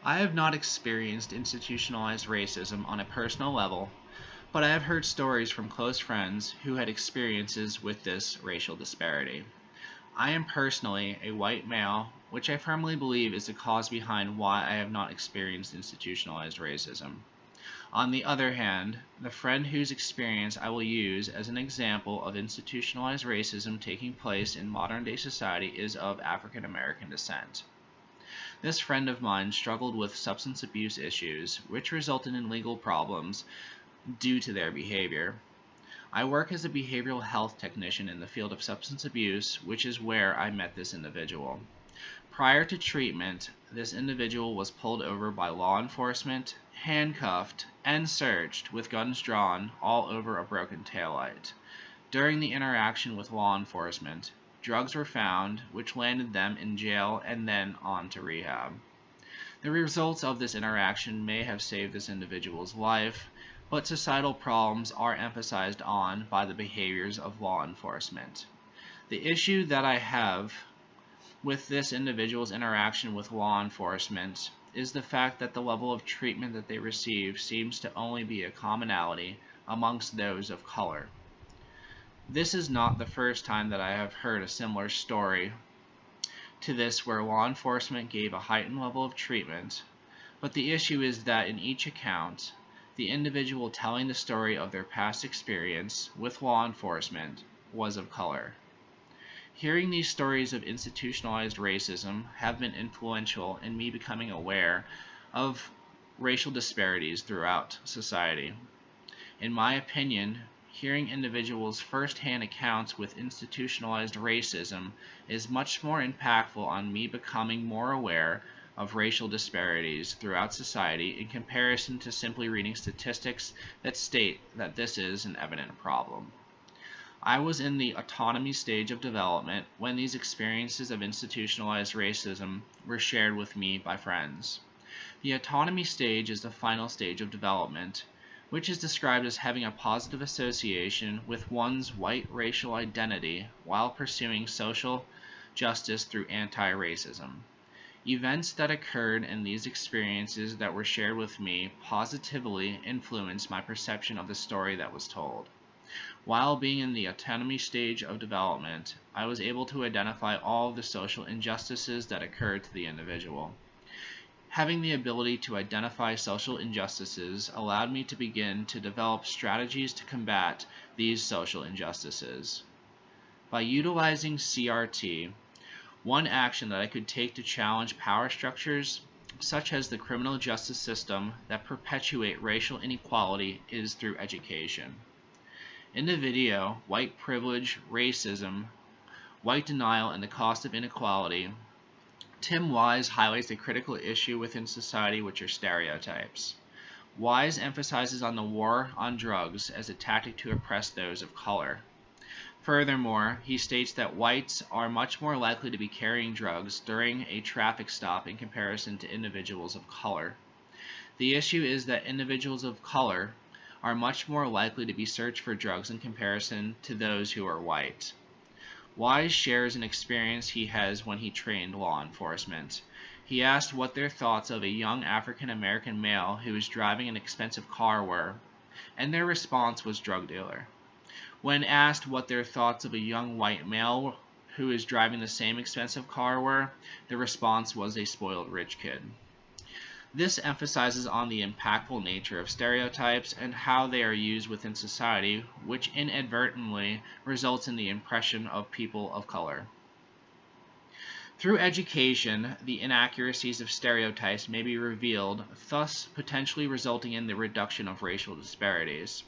I have not experienced institutionalized racism on a personal level, but I have heard stories from close friends who had experiences with this racial disparity. I am personally a white male, which I firmly believe is the cause behind why I have not experienced institutionalized racism. On the other hand, the friend whose experience I will use as an example of institutionalized racism taking place in modern day society is of African American descent. This friend of mine struggled with substance abuse issues, which resulted in legal problems due to their behavior. I work as a behavioral health technician in the field of substance abuse, which is where I met this individual. Prior to treatment, this individual was pulled over by law enforcement, handcuffed, and searched with guns drawn all over a broken taillight. During the interaction with law enforcement, drugs were found, which landed them in jail and then on to rehab. The results of this interaction may have saved this individual's life, but societal problems are emphasized on by the behaviors of law enforcement. The issue that I have with this individual's interaction with law enforcement is the fact that the level of treatment that they receive seems to only be a commonality amongst those of color. This is not the first time that I have heard a similar story to this where law enforcement gave a heightened level of treatment, but the issue is that in each account, the individual telling the story of their past experience with law enforcement was of color. Hearing these stories of institutionalized racism have been influential in me becoming aware of racial disparities throughout society. In my opinion, hearing individuals' first-hand accounts with institutionalized racism is much more impactful on me becoming more aware of racial disparities throughout society in comparison to simply reading statistics that state that this is an evident problem. I was in the autonomy stage of development when these experiences of institutionalized racism were shared with me by friends. The autonomy stage is the final stage of development, which is described as having a positive association with one's white racial identity while pursuing social justice through anti-racism. Events that occurred in these experiences that were shared with me positively influenced my perception of the story that was told. While being in the autonomy stage of development, I was able to identify all of the social injustices that occurred to the individual. Having the ability to identify social injustices allowed me to begin to develop strategies to combat these social injustices. By utilizing CRT, one action that I could take to challenge power structures, such as the criminal justice system that perpetuate racial inequality, is through education. In the video, White Privilege, Racism, White Denial, and the Cost of Inequality, Tim Wise highlights a critical issue within society, which are stereotypes. Wise emphasizes on the war on drugs as a tactic to oppress those of color. Furthermore, he states that whites are much more likely to be carrying drugs during a traffic stop in comparison to individuals of color. The issue is that individuals of color are much more likely to be searched for drugs in comparison to those who are white. Wise shares an experience he has when he trained law enforcement. He asked what their thoughts of a young African American male who was driving an expensive car were, and their response was drug dealer. When asked what their thoughts of a young white male who is driving the same expensive car were, the response was a spoiled rich kid. This emphasizes on the impactful nature of stereotypes and how they are used within society, which inadvertently results in the impression of people of color. Through education, the inaccuracies of stereotypes may be revealed, thus potentially resulting in the reduction of racial disparities.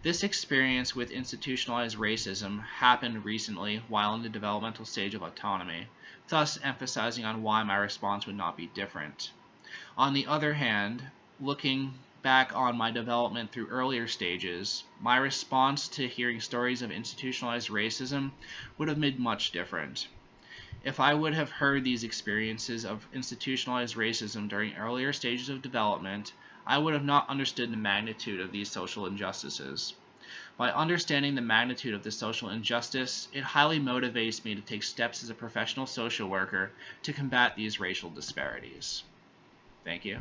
This experience with institutionalized racism happened recently while in the developmental stage of autonomy, thus emphasizing on why my response would not be different. On the other hand, looking back on my development through earlier stages, my response to hearing stories of institutionalized racism would have been much different. If I would have heard these experiences of institutionalized racism during earlier stages of development, I would have not understood the magnitude of these social injustices. By understanding the magnitude of this social injustice, it highly motivates me to take steps as a professional social worker to combat these racial disparities. Thank you.